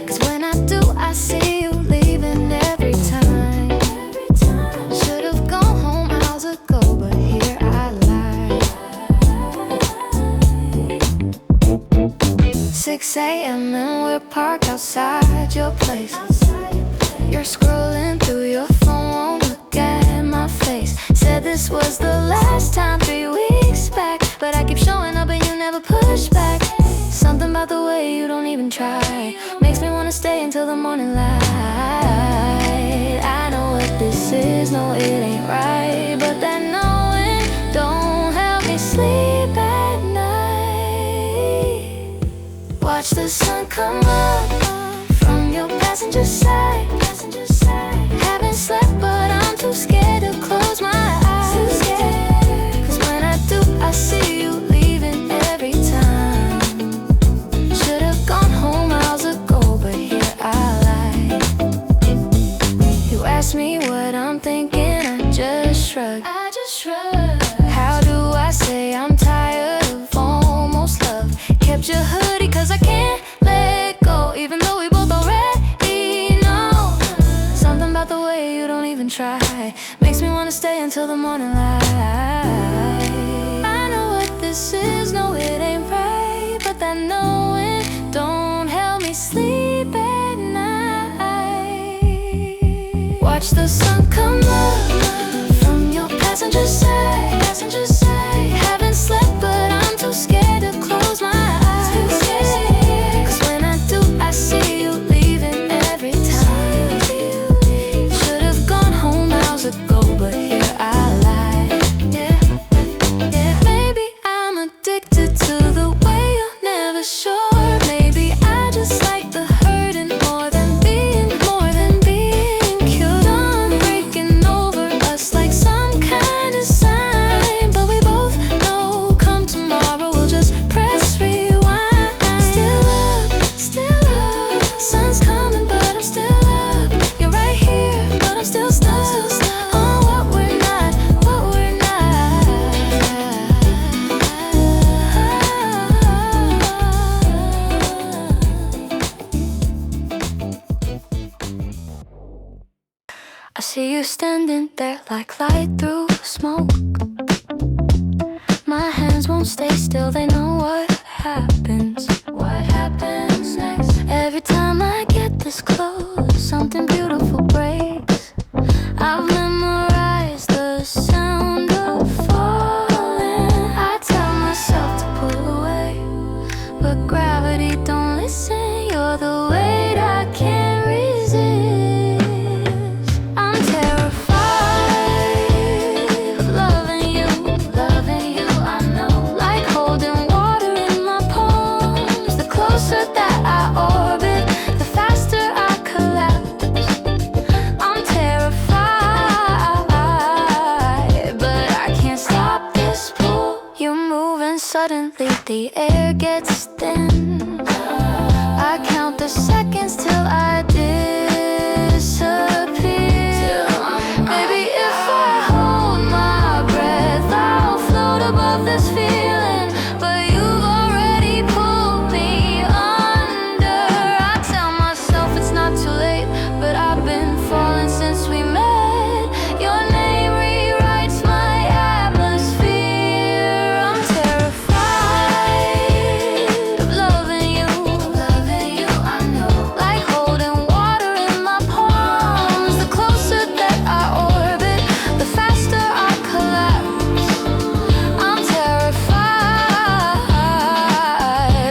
'Cause when I do, I see you leaving every time. Should've gone home hours ago, but here I lie. 6 a.m. and we're parked outside your place. You're scrolling through your phone, won't look at my face. Said this was the last time 3 weeks back, but I keep showing up and you never push back. Something about the way you don't even try makes me wanna stay until the morning light. I know what this is, no it ain't right, but that knowing don't help me sleep at night. Watch the sun come up from your passenger side. Haven't slept, but I'm too scared to close my eyes. 'Cause when I do, I see you leaving every time. Should've gone home hours ago, but here I lie. You asked me what I'm thinking, I just shrugged. How do I say I'm tired of almost love? Kept your hoodie 'cause I can't let go, even though we both already know. Something about the way you don't even try makes me wanna stay until the morning light. I know what this is, no it ain't right, but that knowing don't help me sleep at night. Watch the sun come up from your passenger side. Haven't slept, but I'm too scared to close my eyes. 'Cause when I do, I see you leaving every time. Should've gone home hours ago, but here I lie. Yeah. Maybe I'm addicted to the way you're never sure. Maybe I just like the hurting more than being cute. standing there like light through smoke. My hands won't stay still, they know what happens. What happens next? Every time I get this close, something beautiful breaks. I've memorized the sound of falling. I tell myself to pull away, but gravity don't listen. You're the weight I can't resist. I'm terrified of loving you, I know. Like holding water in my palms. The closer that I orbit, the faster I collapse. I'm terrified, but I can't stop this pull. You're moving suddenly, the air gets thin. I count the seconds till I disappear. Maybe if I hold my breath, I'll float above this feeling. But you've already pulled me under. I tell myself it's not too late, but I've been falling since we met. Your name rewrites my atmosphere. I'm terrified of loving you, I know. Like holding water in my palms. The closer that I orbit, the faster I collapse. I'm terrified,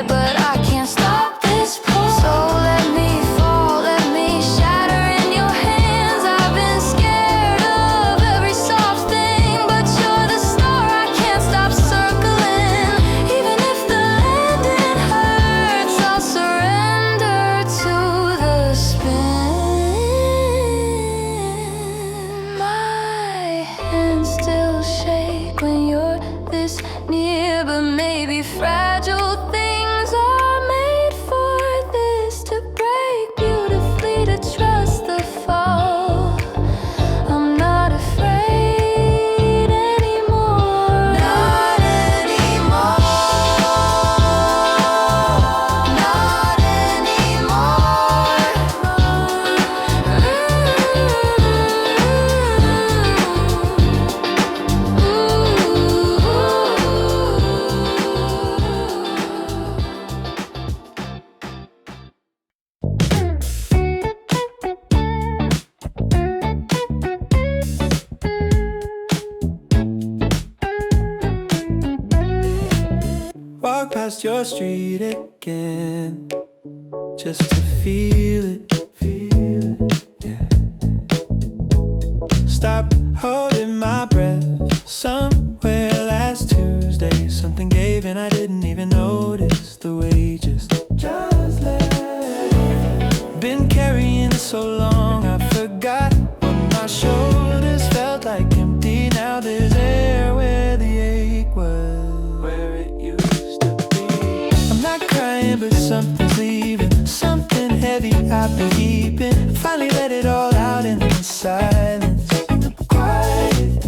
but I can't stop this pull. So let me fall, let me shatter in your hands. I've been scared of every soft thing, but you're the star I can't stop circling. Even if the landing hurts, I'll surrender to the spin. My hands still shake when you're this near, but maybe fragile things are made for this to break beautifully, to trust the fall. I'm not afraid anymore. Not anymore. Not Walk past your street again, just to feel it, yeah. Stop holding my breath somewhere last Tuesday. Something gave and I didn't even notice. The way just left. Been carrying so long, I forgot what my shoulders felt like empty. Now there's air where the ache was, where it used to be. I'm not crying, but something's leaving. Something heavy I've been keeping. Finally let it all out in the silence. Quiet,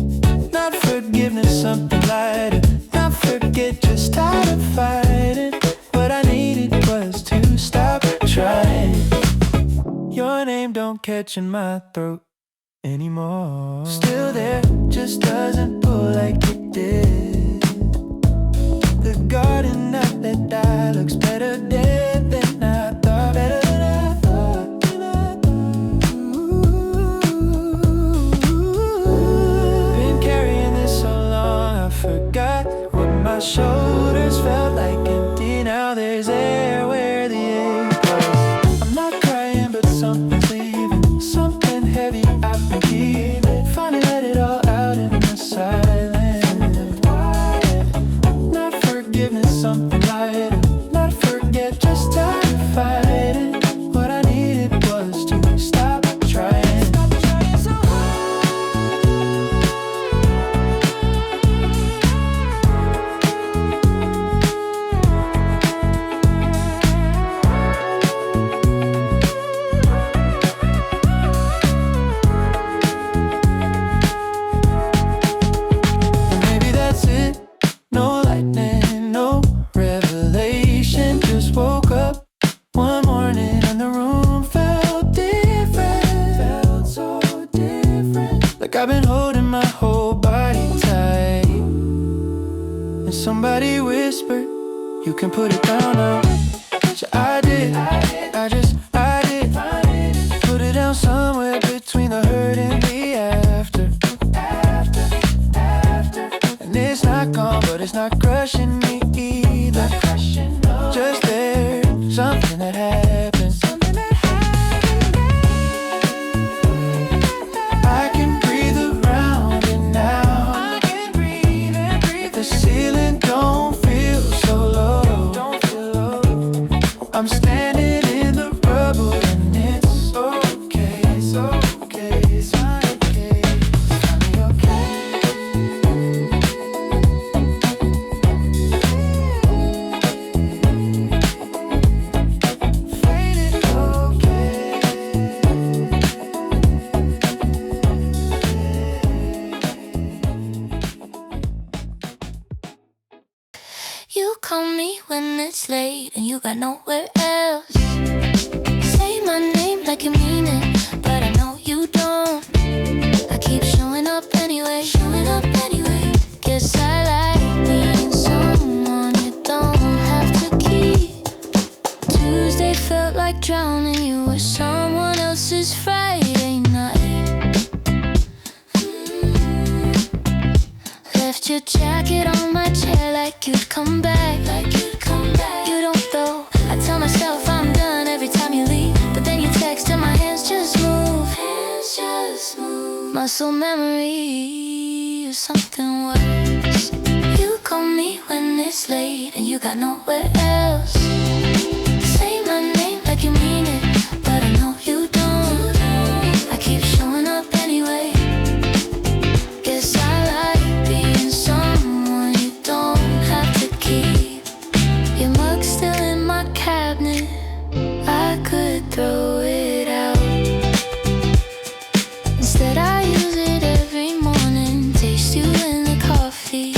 not forgiveness, something lighter. Not forget, just tired of fighting. What I needed was to stop trying. Your name don't catch in my throat anymore. Still there, just doesn't pull like it did. The garden not let die looks better dead than I thought. Better than I thought. Been carrying this so long, I forgot what my shoulders felt like empty. Now there's air where the ache was. I'm not crying, but something's leaving. Something heavy I've been keeping. Finally let it all out in the silence. Not forgiveness, something lighter. Not forget, just tired of fighting. What I needed was to stop trying. Stop trying so hard. somebody whispered, you can put it down now. So I did, I did. Put it down somewhere between the hurt and the after. And it's not gone, but it's not crushing me either. Just there, something that happens. I can breathe around it now. The ceiling don't feel so low. I'm standing in the rubble and it's okay, it's okay, it's okay, it's okay. Faded okay. You call me when it's late and you got nowhere else. Say my name like you mean it, but I know you don't. I keep showing up anyway. Guess I like being someone you don't have to keep. Tuesday felt like drowning. You were someone else's Friday night. Left your jacket on my chair like you'd come back. You don't though. I tell myself I'm done every time you leave, but then you text and my hands just move. Muscle memory or something worse. You call me when it's late and you got nowhere else. Say my name like you mean it, but I know you don't. I keep showing up anyway. Guess I like being someone you don't have to keep. Your mug's still in my cabinet. I could throw it out. Instead I use it every morning. Taste you in the coffee.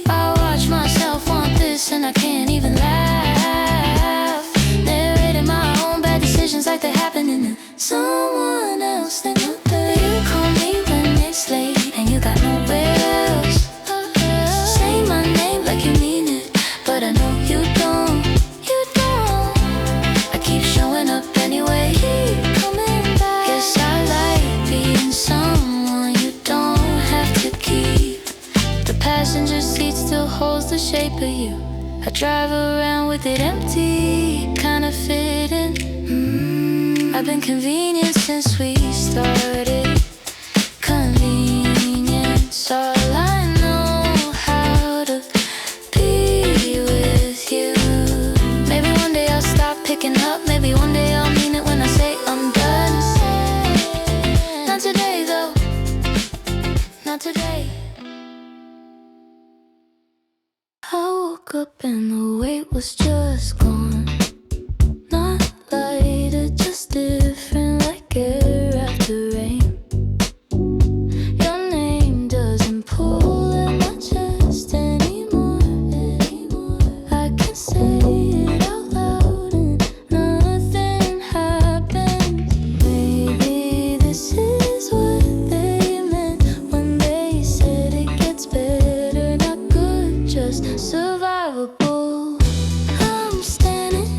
I watch myself want this and I can't even laugh. Narrating my own bad decisions like they're happening to someone else. Then you call me when it's late and you got nowhere else. Say my name like you mean it, but I know you don't. I keep showing up anyway. Guess I like being someone you don't have to keep. The passenger seat still holds the shape of you. I drive around with it empty, kinda fitting. I've been convenient since we started. Convenience, all I know how to be with you. Maybe one day I'll stop picking up. Maybe one day I'll mean it when I say I'm done. Not today though, not today. I woke up and the weight was just gone. Not lighter, just different, like air after rain. Your name doesn't pull at my chest anymore. I can say it out loud and nothing happens. Maybe this is what they meant when they said it gets better, not good, just survivable. I'm standing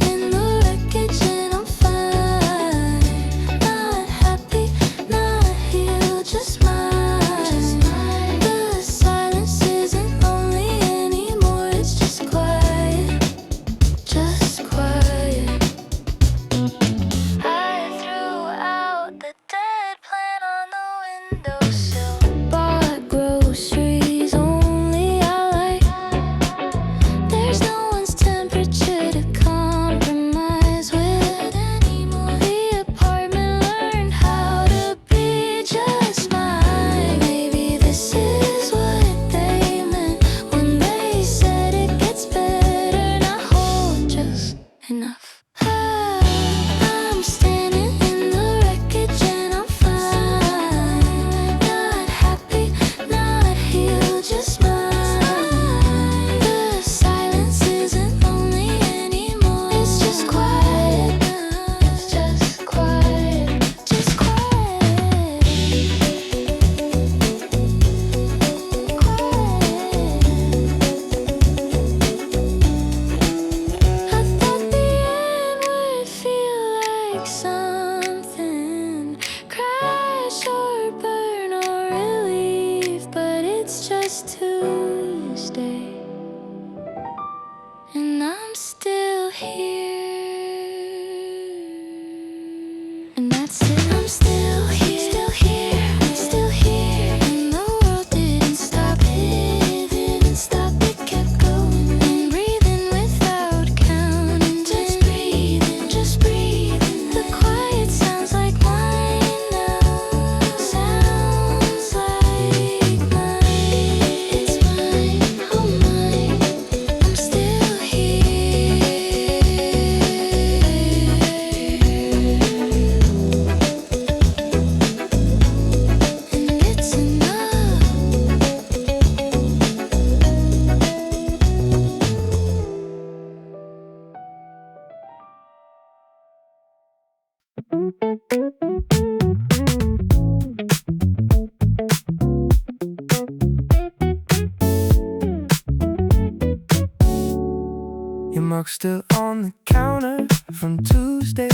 Milk still on the counter from Tuesday.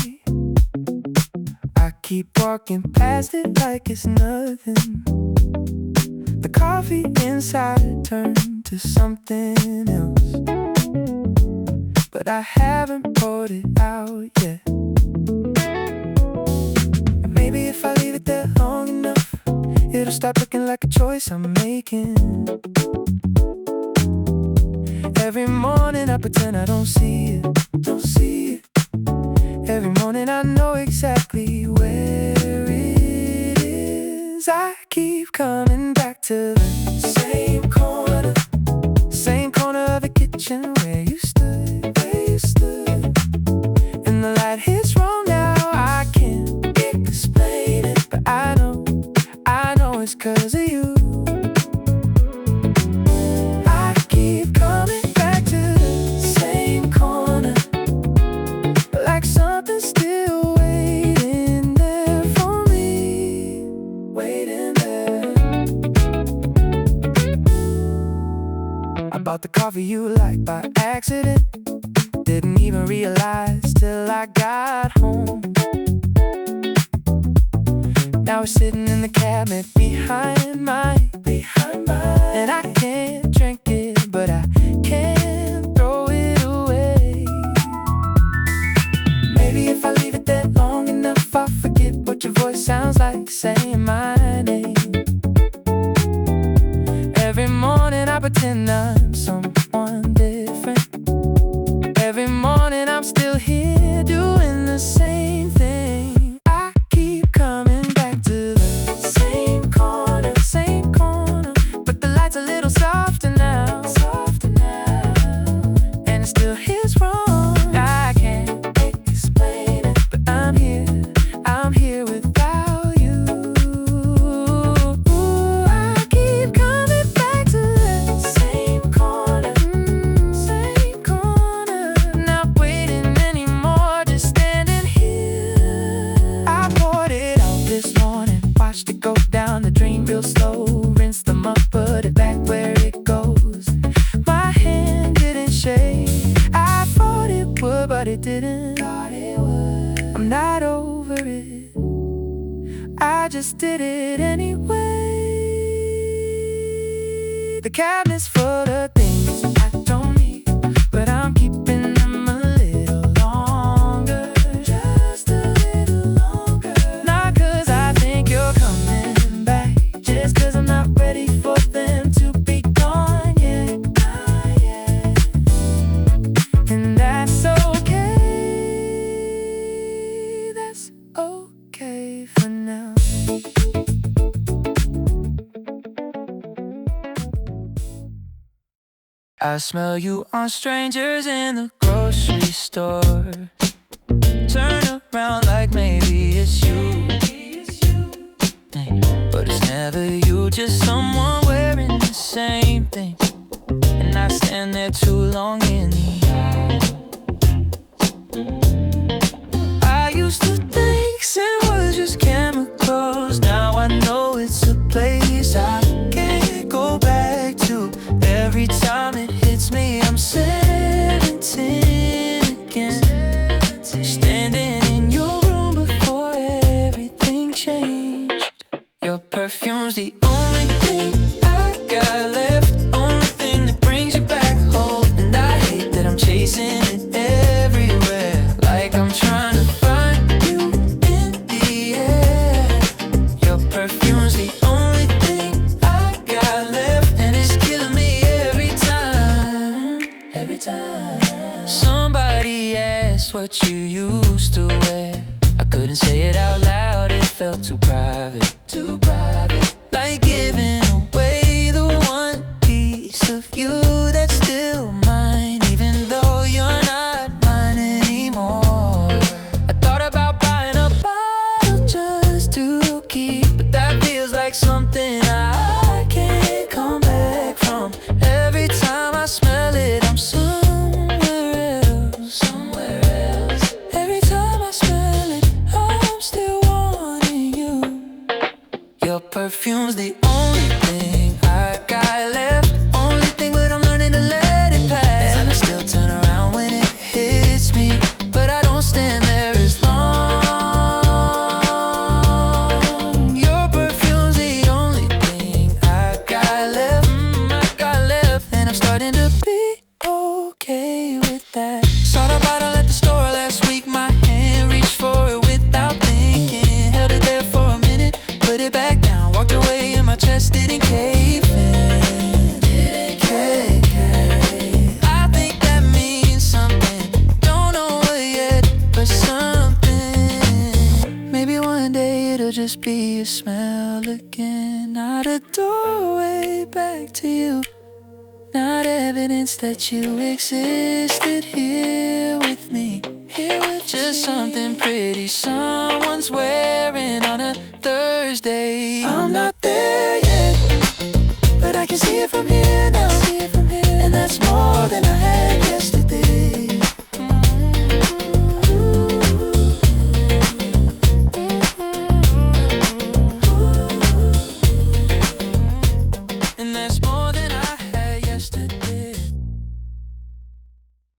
I keep walking past it like it's nothing. The coffee inside turned to something else, but I haven't poured it out yet. And maybe if I leave it there long enough, it'll stop looking like a choice I'm making. Every morning I pretend I don't see it. Every morning I know exactly where it is. I keep coming back to the same corner of the kitchen where you stood. And the light hits wrong now, I can't explain it, but I know it's 'cause of you. I keep coming back to the same corner, like something's still waiting there for me, waiting there. I bought the coffee you like by accident, didn't even realize till I got home. Now it's sitting in the cabinet behind mine. And I can't drink it, but I can't throw it away. Maybe if I leave it there long enough, I'll forget what your voice sounds like saying my name. Every morning I pretend I'm someone different. Every morning I'm still here doing the same thing. I keep coming back to the same corner, but the light's a little softer now, and it still hits wrong. I can't explain it, but I'm here without you. I keep coming back to the same corner, not waiting anymore, just standing here. I poured it out this morning, watched it go down the drain real slow, rinsed them up, put it back where it goes. My hand didn't shake, I thought it would, but it didn't. I'm not over it, I just did it anyway. The cabinet's full of things I don't need, but I'm keeping them a little longer, just a little longer. Not 'cause I think you're coming back, just 'cause I'm not ready for them to be gone yet. And that's okay for now. I smell you on strangers in the grocery store. Turn around like maybe it's you, but it's never you, just someone wearing the same thing. And I stand there too long in the aisle. I used to think it was just chemicals, now I know it's a place I can't go back to. Every time it hits me, I'm 17 again, standing in your room before everything changed. Your perfume's the only thing I got left, only thing that brings you back home. And I hate that I'm chasing it everywhere, like I'm trying to find you in the air. Your perfume's the only thing I got left, and it's killing me every time. Somebody asked what you used to wear. I couldn't say it out loud, it felt too private. Like giving away the one piece of you that's still mine, even though you're not mine anymore. I thought about buying a bottle just to keep, but that feels like something I can't come back from. Every time I smell it, I'm somewhere else. Every time I smell it, I'm still wanting you. the doorway back to you. Not evidence that you existed here with me. Here with just something pretty someone's wearing on a Thursday. I'm not there